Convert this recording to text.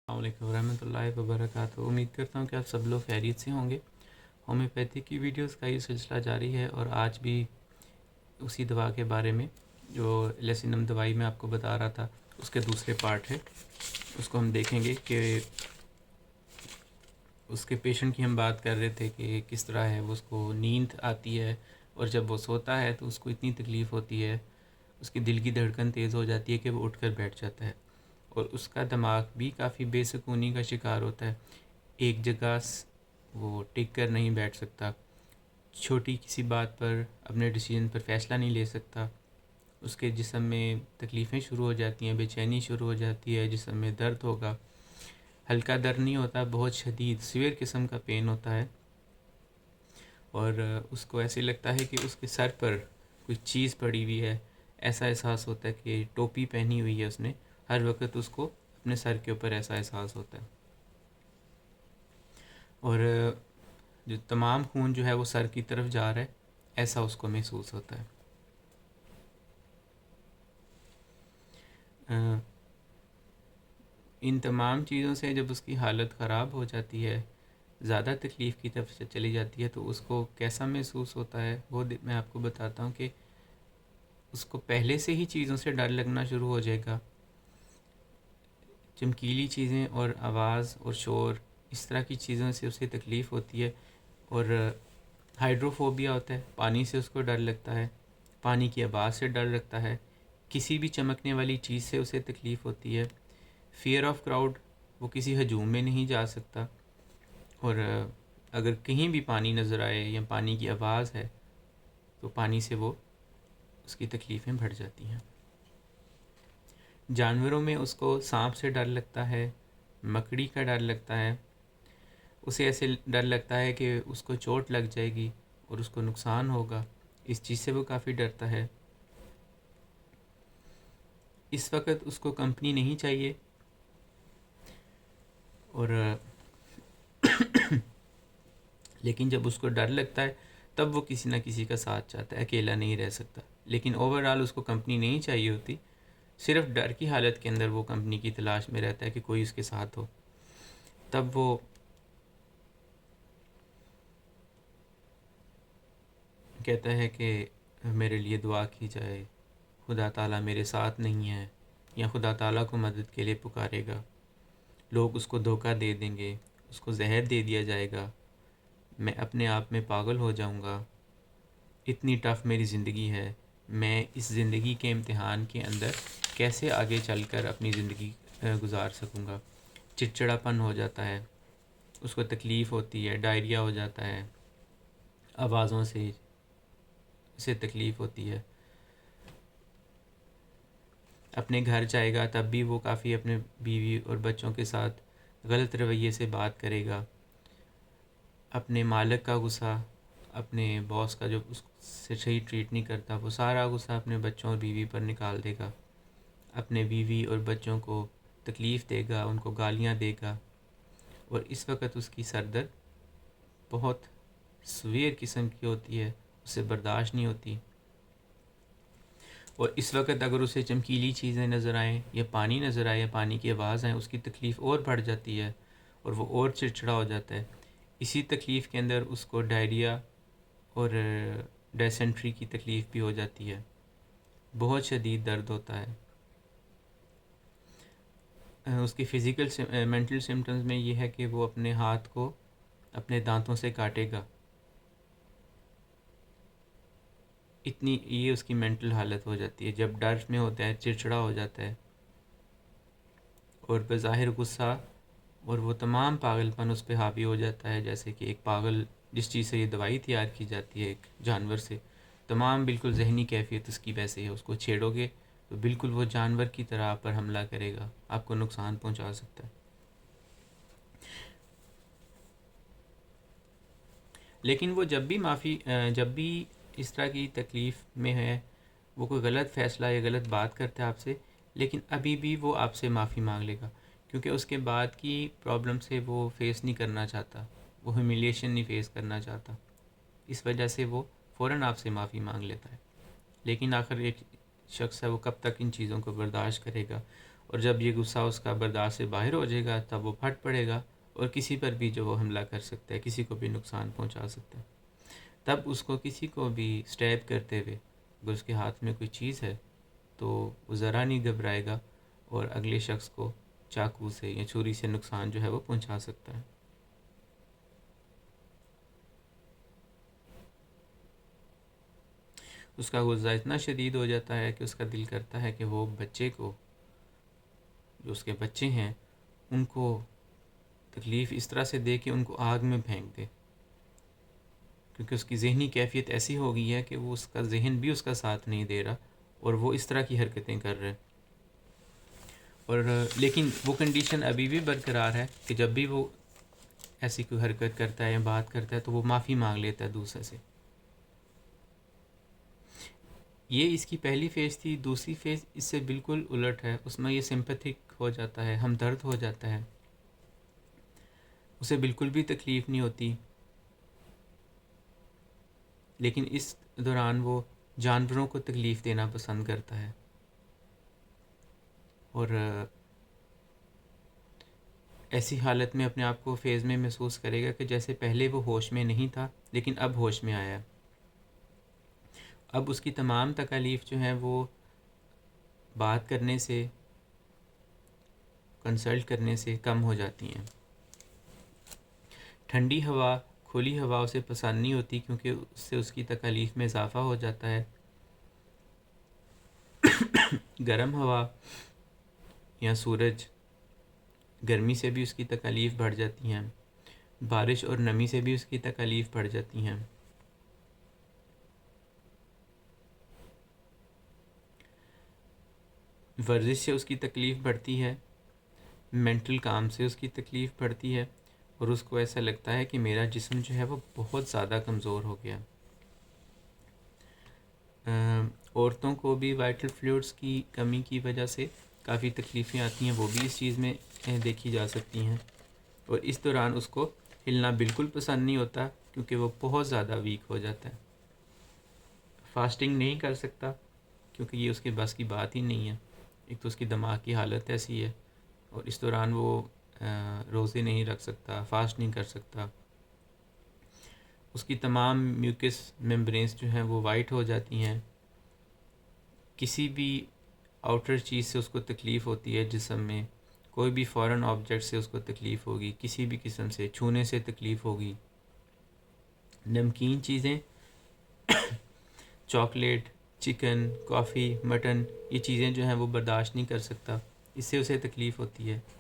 السلام علیکم ورحمۃ اللہ وبرکاتہ۔ امید کرتا ہوں کہ آپ سب لوگ خیریت سے ہوں گے۔ ہومیوپیتھی کی ویڈیوز کا یہ سلسلہ جاری ہے اور آج بھی اسی دوا کے بارے میں جو لیسینم دوائی میں آپ کو بتا رہا تھا اس کے دوسرے پارٹ ہے، اس کو ہم دیکھیں گے کہ اس کے پیشنٹ کی ہم بات کر رہے تھے کہ کس طرح ہے، وہ اس کو نیند آتی ہے اور جب وہ سوتا ہے تو اس کو اتنی تکلیف ہوتی ہے، اس کی دل کی دھڑکن تیز ہو جاتی ہے کہ وہ اٹھ کر بیٹھ جاتا ہے اور اس کا دماغ بھی کافی بے سکونی کا شکار ہوتا ہے، ایک جگہ وہ ٹک کر نہیں بیٹھ سکتا، چھوٹی کسی بات پر اپنے ڈیسیژن پر فیصلہ نہیں لے سکتا، اس کے جسم میں تکلیفیں شروع ہو جاتی ہیں، بے چینی شروع ہو جاتی ہے، جسم میں درد ہوگا، ہلکا درد نہیں ہوتا، بہت شدید سیویر قسم کا پین ہوتا ہے اور اس کو ایسے لگتا ہے کہ اس کے سر پر کوئی چیز پڑی ہوئی ہے، ایسا احساس ہوتا ہے کہ ٹوپی پہنی ہوئی ہے اس نے، ہر وقت اس کو اپنے سر کے اوپر ایسا احساس ہوتا ہے اور جو تمام خون جو ہے وہ سر کی طرف جا رہا ہے، ایسا اس کو محسوس ہوتا ہے۔ ان تمام چیزوں سے جب اس کی حالت خراب ہو جاتی ہے، زیادہ تکلیف کی طرف سے چلی جاتی ہے، تو اس کو کیسا محسوس ہوتا ہے وہ میں آپ کو بتاتا ہوں کہ اس کو پہلے سے ہی چیزوں سے ڈر لگنا شروع ہو جائے گا، چمکیلی چیزیں اور آواز اور شور اس طرح کی چیزوں سے اسے تکلیف ہوتی ہے اور ہائیڈروفوبیا ہوتا ہے، پانی سے اس کو ڈر لگتا ہے، پانی کی آواز سے ڈر لگتا ہے، کسی بھی چمکنے والی چیز سے اسے تکلیف ہوتی ہے، فیئر آف کراؤڈ، وہ کسی ہجوم میں نہیں جا سکتا اور اگر کہیں بھی پانی نظر آئے یا پانی کی آواز ہے تو پانی سے وہ اس کی تکلیفیں بڑھ جاتی ہیں۔ جانوروں میں اس کو سانپ سے ڈر لگتا ہے، مکڑی کا ڈر لگتا ہے، اسے ایسے ڈر لگتا ہے کہ اس کو چوٹ لگ جائے گی اور اس کو نقصان ہوگا، اس چیز سے وہ کافی ڈرتا ہے۔ اس وقت اس کو کمپنی نہیں چاہیے اور لیکن جب اس کو ڈر لگتا ہے تب وہ کسی نہ کسی کا ساتھ چاہتا ہے، اکیلا نہیں رہ سکتا، لیکن اوورآل اس کو کمپنی نہیں چاہیے ہوتی، صرف ڈر کی حالت کے اندر وہ کمپنی کی تلاش میں رہتا ہے کہ کوئی اس کے ساتھ ہو، تب وہ کہتا ہے کہ میرے لیے دعا کی جائے، خدا تعالیٰ میرے ساتھ نہیں ہے، یا خدا تعالیٰ کو مدد کے لیے پکارے گا، لوگ اس کو دھوکہ دے دیں گے، اس کو زہر دے دیا جائے گا، میں اپنے آپ میں پاگل ہو جاؤں گا، اتنی ٹف میری زندگی ہے، میں اس زندگی کے امتحان کے اندر کیسے آگے چل کر اپنی زندگی گزار سکوں گا، چڑچڑاپن ہو جاتا ہے، اس کو تکلیف ہوتی ہے، ڈائریا ہو جاتا ہے، آوازوں سے اسے تکلیف ہوتی ہے، اپنے گھر جائے گا تب بھی وہ کافی اپنے بیوی اور بچوں کے ساتھ غلط رویے سے بات کرے گا، اپنے مالک کا غصہ، اپنے باس کا جو اس سے صحیح ٹریٹ نہیں کرتا وہ سارا غصہ اپنے بچوں اور بیوی پر نکال دے گا، اپنے بیوی اور بچوں کو تکلیف دے گا، ان کو گالیاں دے گا اور اس وقت اس کی سر درد بہت سویر قسم کی ہوتی ہے، اسے برداشت نہیں ہوتی اور اس وقت اگر اسے چمکیلی چیزیں نظر آئیں یا پانی نظر آئے یا پانی کی آواز آئیں، اس کی تکلیف اور بڑھ جاتی ہے اور وہ اور چڑچڑا ہو جاتا ہے، اسی تکلیف کے اندر اس کو ڈائریا اور ڈیسنٹری کی تکلیف بھی ہو جاتی ہے، بہت شدید درد ہوتا ہے۔ اس کی فزیکل مینٹل سمٹمز میں یہ ہے کہ وہ اپنے ہاتھ کو اپنے دانتوں سے کاٹے گا، اتنی یہ اس کی مینٹل حالت ہو جاتی ہے، جب ڈر میں ہوتا ہے چڑچڑا ہو جاتا ہے اور بظاہر غصہ اور وہ تمام پاگل پن اس پہ حاوی ہو جاتا ہے، جیسے کہ ایک پاگل جس چیز سے یہ دوائی تیار کی جاتی ہے ایک جانور سے، تمام بالکل ذہنی کیفیت اس کی ویسے ہے، اس کو چھیڑو گے تو بالکل وہ جانور کی طرح آپ پر حملہ کرے گا، آپ کو نقصان پہنچا سکتا ہے۔ لیکن وہ جب بھی اس طرح کی تکلیف میں ہے، وہ کوئی غلط فیصلہ یا غلط بات کرتا ہے آپ سے، لیکن ابھی بھی وہ آپ سے معافی مانگ لے گا، کیونکہ اس کے بعد کی پرابلم سے وہ فیس نہیں کرنا چاہتا، وہ ہیومیلیشن نہیں فیس کرنا چاہتا، اس وجہ سے وہ فوراً آپ سے معافی مانگ لیتا ہے، لیکن آخر ایک شخص ہے وہ کب تک ان چیزوں کو برداشت کرے گا اور جب یہ غصہ اس کا برداشت سے باہر ہو جائے گا تب وہ پھٹ پڑے گا اور کسی پر بھی جو وہ حملہ کر سکتا ہے، کسی کو بھی نقصان پہنچا سکتا ہے۔ تب اس کو کسی کو بھی سٹیب کرتے ہوئے اگر اس کے ہاتھ میں کوئی چیز ہے تو وہ ذرا نہیں گھبرائے گا اور اگلے شخص کو چاقو سے یا چھری سے نقصان جو ہے وہ پہنچا سکتا ہے۔ اس کا غصہ اتنا شدید ہو جاتا ہے کہ اس کا دل کرتا ہے کہ وہ بچے کو، جو اس کے بچے ہیں، ان کو تکلیف اس طرح سے دے کہ ان کو آگ میں پھینک دے، کیونکہ اس کی ذہنی کیفیت ایسی ہو گئی ہے کہ وہ اس کا ذہن بھی اس کا ساتھ نہیں دے رہا اور وہ اس طرح کی حرکتیں کر رہے ہیں۔ اور لیکن وہ کنڈیشن ابھی بھی برقرار ہے کہ جب بھی وہ ایسی کوئی حرکت کرتا ہے یا بات کرتا ہے تو وہ معافی مانگ لیتا ہے دوسرے سے۔ یہ اس کی پہلی فیز تھی۔ دوسری فیز اس سے بالکل الٹ ہے، اس میں یہ سمپتھک ہو جاتا ہے، ہمدرد ہو جاتا ہے، اسے بالکل بھی تکلیف نہیں ہوتی، لیکن اس دوران وہ جانوروں کو تکلیف دینا پسند کرتا ہے اور ایسی حالت میں اپنے آپ کو فیز میں محسوس کرے گا کہ جیسے پہلے وہ ہوش میں نہیں تھا لیکن اب ہوش میں آیا۔ اب اس کی تمام تکالیف جو ہیں وہ بات کرنے سے، کنسلٹ کرنے سے کم ہو جاتی ہیں۔ ٹھنڈی ہوا، کھلی ہوا اسے پسند نہیں ہوتی کیونکہ اس سے اس کی تکالیف میں اضافہ ہو جاتا ہے۔ گرم ہوا یا سورج، گرمی سے بھی اس کی تکالیف بڑھ جاتی ہیں، بارش اور نمی سے بھی اس کی تکالیف بڑھ جاتی ہیں۔ ورزش سے اس کی تکلیف بڑھتی ہے، مینٹل کام سے اس کی تکلیف بڑھتی ہے اور اس کو ایسا لگتا ہے کہ میرا جسم جو ہے وہ بہت زیادہ کمزور ہو گیا۔ عورتوں کو بھی وائٹل فلوئڈس کی کمی کی وجہ سے کافی تکلیفیں آتی ہیں، وہ بھی اس چیز میں دیکھی جا سکتی ہیں، اور اس دوران اس کو ہلنا بالکل پسند نہیں ہوتا کیونکہ وہ بہت زیادہ ویک ہو جاتا ہے۔ فاسٹنگ نہیں کر سکتا کیونکہ یہ اس کے بس کی بات ہی نہیں ہے، ایک تو اس کی دماغ کی حالت ایسی ہے اور اس دوران وہ روزے نہیں رکھ سکتا، فاسٹ نہیں کر سکتا، اس کی تمام میوکس ممبرینس جو ہیں وہ وائٹ ہو جاتی ہیں۔ کسی بھی آؤٹر چیز سے اس کو تکلیف ہوتی ہے جسم میں، کوئی بھی فارن آبجیکٹ سے اس کو تکلیف ہوگی، کسی بھی قسم سے چھونے سے تکلیف ہوگی، نمکین چیزیں، چاکلیٹ، چکن، کافی، مٹن، یہ چیزیں جو ہیں وہ برداشت نہیں کر سکتا، اس سے اسے تکلیف ہوتی ہے۔